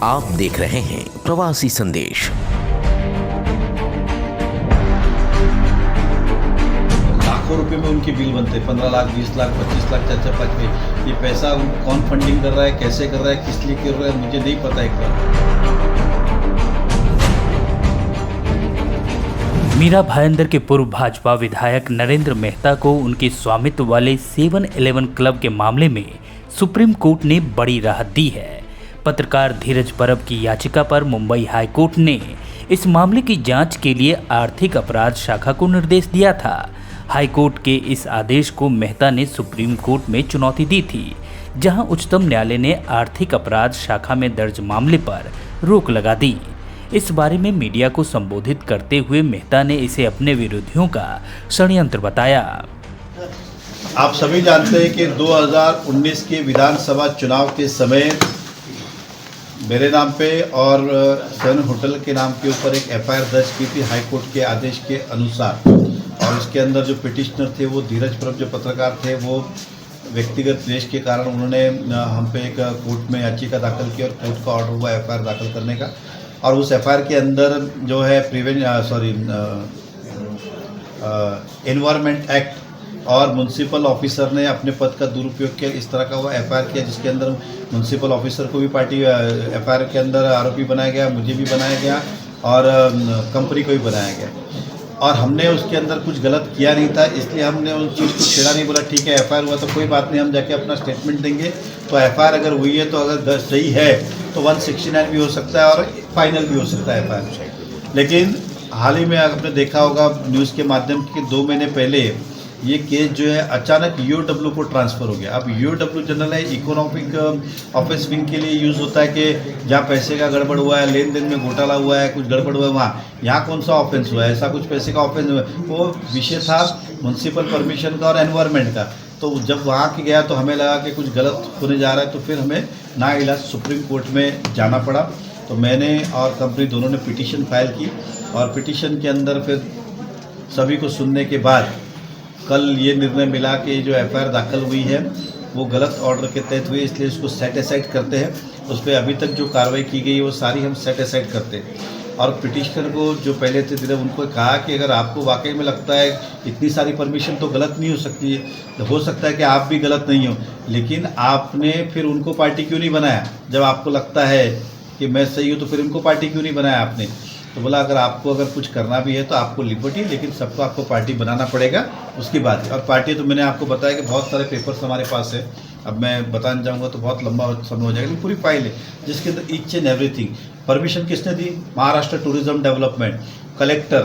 आप देख रहे हैं प्रवासी संदेश। लाखों रुपए में उनके बिल बनते हैं, 15 लाख, 20 लाख, 25 लाख, 4-5 में। ये पैसा कौन फंडिंग कर रहा है, कैसे कर रहा है, किस लिए कर रहा है, मुझे नहीं पता एक बार। मीरा भाईंदर के पूर्व भाजपा विधायक नरेंद्र मेहता को उनके स्वामित्व वाले 7-Eleven क्लब के मामले में सुप्रीम कोर्ट ने बड़ी राहत दी है। पत्रकार धीरज परब की याचिका पर मुंबई हाई कोर्ट ने इस मामले की जांच के लिए आर्थिक अपराध शाखा को निर्देश दिया था। हाई कोर्ट के इस आदेश को मेहता ने सुप्रीम कोर्ट में चुनौती दी थी, जहां उच्चतम न्यायालय ने आर्थिक अपराध शाखा में दर्ज मामले पर रोक लगा दी। इस बारे में मीडिया को संबोधित करते हुए मेहता ने इसे अपने विरोधियों का षड्यंत्र बताया। आप सभी जानते हैं कि 2019 के विधानसभा चुनाव के समय मेरे नाम पे और सन होटल के नाम के ऊपर एक एफआईआर दर्ज की थी हाई कोर्ट के आदेश के अनुसार। और उसके अंदर जो पिटिशनर थे वो धीरज परब जो पत्रकार थे, वो व्यक्तिगत द्वेष के कारण उन्होंने हम पे एक कोर्ट में याचिका दाखिल की और कोर्ट का ऑर्डर हुआ एफआईआर दाखिल करने का। और उस एफआईआर के अंदर जो है एनवायरमेंट एक्ट और म्यूनसिपल ऑफिसर ने अपने पद का दुरुपयोग किया, इस तरह का वो एफआईआर किया, जिसके अंदर म्यूनसिपल ऑफिसर को भी पार्टी एफआईआर के अंदर आरोपी बनाया गया, मुझे भी बनाया गया और कंपनी को भी बनाया गया। और हमने उसके अंदर कुछ गलत किया नहीं था, इसलिए हमने उस चीज़ को छेड़ा नहीं, बोला ठीक है एफआईआर हुआ तो कोई बात नहीं, हम जाके अपना स्टेटमेंट देंगे। तो एफआईआर अगर हुई है तो अगर सही है तो 169 भी हो सकता है और फाइनल भी हो सकता है एफआईआर। लेकिन हाल ही में आपने देखा होगा न्यूज़ के माध्यम से 2 महीने पहले ये केस जो है अचानक यूडब्ल्यू को ट्रांसफ़र हो गया। अब यूडब्ल्यू जनरल है, इकोनॉमिक ऑफेंस विंग के लिए यूज़ होता है कि जहाँ पैसे का गड़बड़ हुआ है, लेन देन में घोटाला हुआ है, कुछ गड़बड़ हुआ है, वहाँ यहाँ कौन सा ऑफेंस हुआ है, ऐसा कुछ पैसे का ऑफेंस हुआ है। वो विषय था म्यूनसिपल परमिशन का और एनवायरनमेंट का। तो जब वहाँ के गया तो हमें लगा कि कुछ गलत होने जा रहा है, तो फिर हमें नाइलाज सुप्रीम कोर्ट में जाना पड़ा। तो मैंने और कंपनी दोनों ने पिटीशन फाइल की और पिटीशन के अंदर फिर सभी को सुनने के बाद कल ये निर्णय मिला कि जो एफआईआर दाखिल हुई है वो गलत ऑर्डर के तहत हुई, इसलिए इसको सेट असाइड करते हैं। उस पर अभी तक जो कार्रवाई की गई है वो सारी हम सेट असाइड करते हैं। और पिटिशनर को जो पहले थे धीरे उनको कहा कि अगर आपको वाकई में लगता है इतनी सारी परमिशन तो गलत नहीं हो सकती है, तो हो सकता है कि आप भी गलत नहीं हो, लेकिन आपने फिर उनको पार्टी क्यों नहीं बनाया? जब आपको लगता है कि मैं सही हूँ तो फिर उनको पार्टी क्यों नहीं बनाया आपने? तो बोला अगर कुछ करना भी है तो आपको लिबर्टी, लेकिन सबको आपको पार्टी बनाना पड़ेगा, उसकी बात है। और पार्टी तो मैंने आपको बताया कि बहुत सारे पेपर्स हमारे पास है, अब मैं बताने जाऊंगा तो बहुत लंबा समय हो जाएगा, लेकिन पूरी फाइल है जिसके अंदर ईच एंड एवरीथिंग। परमिशन किसने दी? Maharashtra tourism development, collector,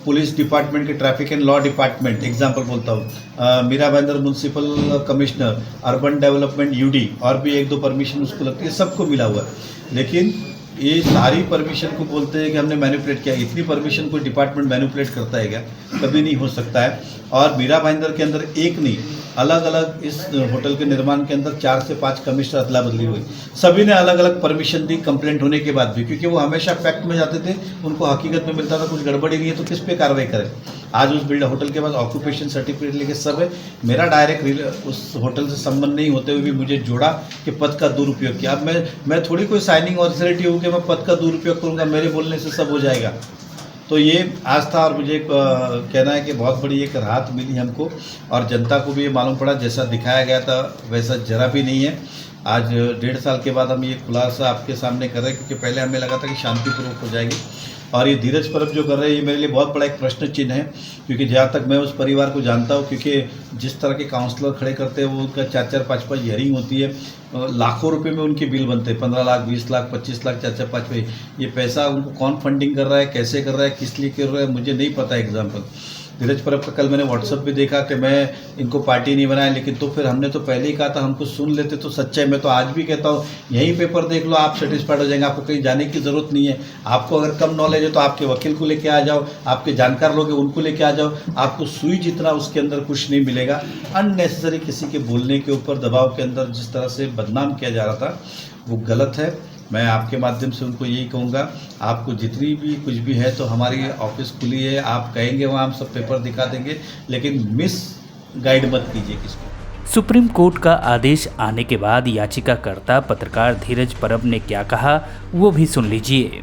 police department के traffic and law department, example बोलता हूँ, Mira Bhayandar municipal commissioner, urban development UD, और भी 1-2 परमिशन उसको लगती है, सबको मिला हुआ है। लेकिन ये सारी परमिशन को बोलते हैं कि हमने मैनिपुलेट किया। इतनी परमिशन कोई डिपार्टमेंट मैनिपुलेट करता है क्या? कभी नहीं हो सकता है। और मीरा भाईंदर के अंदर एक नहीं, अलग अलग इस होटल के निर्माण के अंदर 4 से 5 कमिश्नर अदला बदली हुई, सभी ने अलग अलग परमिशन दी कंप्लेंट होने के बाद भी, क्योंकि वो हमेशा फैक्ट में जाते थे, उनको हकीकत में मिलता था कुछ गड़बड़ी नहीं है तो किस पे कार्रवाई करें। आज उस होटल के पास ऑक्यूपेशन सर्टिफिकेट लेके सब है, मेरा डायरेक्ट उस होटल से संबंध नहीं होते हुए भी मुझे जोड़ा कि पद का दुरुपयोग किया। अब मैं थोड़ी कोई साइनिंग ऑथोरिटी हूँ कि मैं पद का दुरुपयोग करूँगा, मेरे बोलने से सब हो जाएगा। तो ये आज था और मुझे कहना है कि बहुत बड़ी एक राहत मिली हमको, और जनता को भी ये मालूम पड़ा जैसा दिखाया गया था वैसा जरा भी नहीं है। आज 1.5 साल के बाद हम ये खुलासा आपके सामने कर रहे हैं, क्योंकि पहले हमें लगा था कि शांतिपूर्वक हो जाएगी। और ये धीरज परब जो कर रहे हैं ये मेरे लिए बहुत बड़ा एक प्रश्न चिन्ह है, क्योंकि जहाँ तक मैं उस परिवार को जानता हूँ, क्योंकि जिस तरह के काउंसलर खड़े करते हैं वो उनका 4-4, 5-5 हियरिंग होती है, लाखों रुपए में उनके बिल बनते हैं, 15 लाख, 20 लाख, 25 लाख, 4-4, 5 में। ये पैसा उनको कौन फंडिंग कर रहा है, कैसे कर रहा है, किस लिए कर रहा है, मुझे नहीं पता। एग्जाम्पल धीरज परब का कल मैंने व्हाट्सअप पे देखा कि मैं इनको पार्टी नहीं बनाया, लेकिन तो फिर हमने तो पहले ही कहा था, हमको सुन लेते तो सच्चाई। मैं तो आज भी कहता हूँ यही पेपर देख लो, आप सेटिस्फाइड हो जाएंगे, आपको कहीं जाने की ज़रूरत नहीं है। आपको अगर कम नॉलेज है तो आपके वकील को लेके आ जाओ, आपके जानकार लोग हैं उनको लेके आ जाओ, आपको सुई जितना उसके अंदर कुछ नहीं मिलेगा। अननेसेसरी किसी के बोलने के ऊपर दबाव के अंदर जिस तरह से बदनाम किया जा रहा था वो गलत है। मैं आपके माध्यम से उनको यही कहूँगा, आपको जितनी भी कुछ भी है तो हमारी ऑफिस खुली है, आप कहेंगे वहाँ हम सब पेपर दिखा देंगे, लेकिन मिस गाइड मत कीजिए किसको। सुप्रीम कोर्ट का आदेश आने के बाद याचिकाकर्ता पत्रकार धीरज परब ने क्या कहा वो भी सुन लीजिए।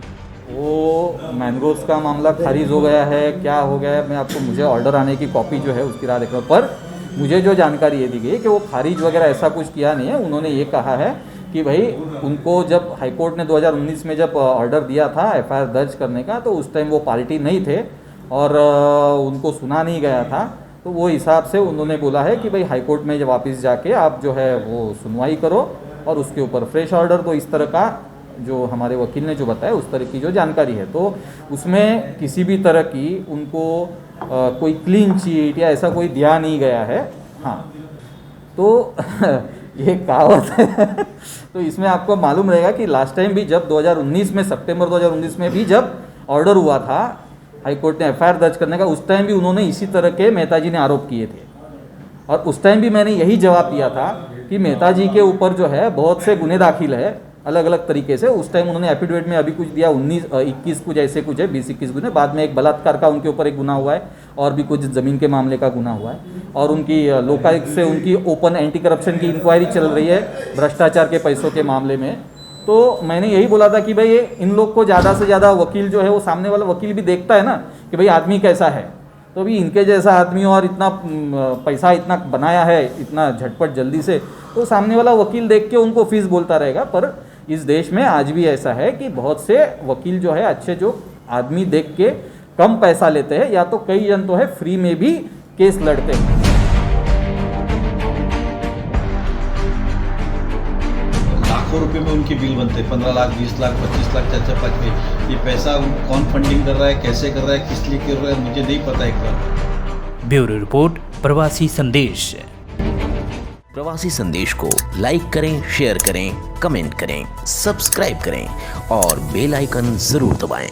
वो मैंग्रोव्स का मामला खारिज हो गया है, क्या हो गया है, मैं आपको मुझे ऑर्डर आने की कॉपी जो है उसकी राह देख रहा हूँ, पर मुझे जो जानकारी ये दी गई है कि वो खारिज वगैरह ऐसा कुछ किया नहीं है। उन्होंने ये कहा है कि भाई उनको जब हाईकोर्ट ने 2019 में जब ऑर्डर दिया था एफआईआर दर्ज करने का, तो उस टाइम वो पार्टी नहीं थे और उनको सुना नहीं गया था, तो वो हिसाब से उन्होंने बोला है कि भाई हाईकोर्ट में जब वापस जाके आप जो है वो सुनवाई करो और उसके ऊपर फ्रेश ऑर्डर दो। इस तरह का जो हमारे वकील ने जो बताया उस तरह की जो जानकारी है, तो उसमें किसी भी तरह की उनको कोई क्लीन चीट या ऐसा कोई दिया नहीं गया है। हाँ, तो ये कहावत है तो इसमें आपको मालूम रहेगा कि लास्ट टाइम भी जब 2019 में सितंबर 2019 में भी जब ऑर्डर हुआ था हाईकोर्ट ने एफआईआर दर्ज करने का, उस टाइम भी उन्होंने इसी तरह के मेहता जी ने आरोप किए थे और उस टाइम भी मैंने यही जवाब दिया था कि मेहता जी के ऊपर जो है बहुत से गुने दाखिल है अलग अलग तरीके से। उस टाइम उन्होंने एफिडेविट में अभी कुछ दिया 21 कुछ ऐसे कुछ है, 20-21 गुने, बाद में एक बलात्कार का उनके ऊपर एक गुना हुआ है और भी कुछ ज़मीन के मामले का गुना हुआ है और उनकी लोकायुक्त से उनकी ओपन एंटी करप्शन की इंक्वायरी चल रही है भ्रष्टाचार के पैसों के मामले में। तो मैंने यही बोला था कि भाई इन लोग को ज़्यादा से ज़्यादा वकील जो है वो सामने वाला वकील भी देखता है ना कि भाई आदमी कैसा है, तो अभी इनके जैसा आदमी और इतना पैसा इतना बनाया है इतना झटपट जल्दी से, तो सामने वाला वकील देख के उनको फीस बोलता रहेगा। पर इस देश में आज भी ऐसा है कि बहुत से वकील जो है अच्छे जो आदमी देख के कम पैसा लेते हैं, या तो कई जन तो है फ्री में भी केस लड़ते हैं। लाखों रुपए में उनके बिल बनते हैं, 15 लाख 20 लाख 25 लाख 4-5 में। ये पैसा कौन फंडिंग कर रहा है, कैसे कर रहा है, किस लिए कर रहा है, मुझे नहीं पता एकदम। ब्यूरो रिपोर्ट, प्रवासी संदेश। प्रवासी संदेश को लाइक करें, शेयर करें, कमेंट करें, सब्सक्राइब करें और बेल आइकन जरूर दबाएं।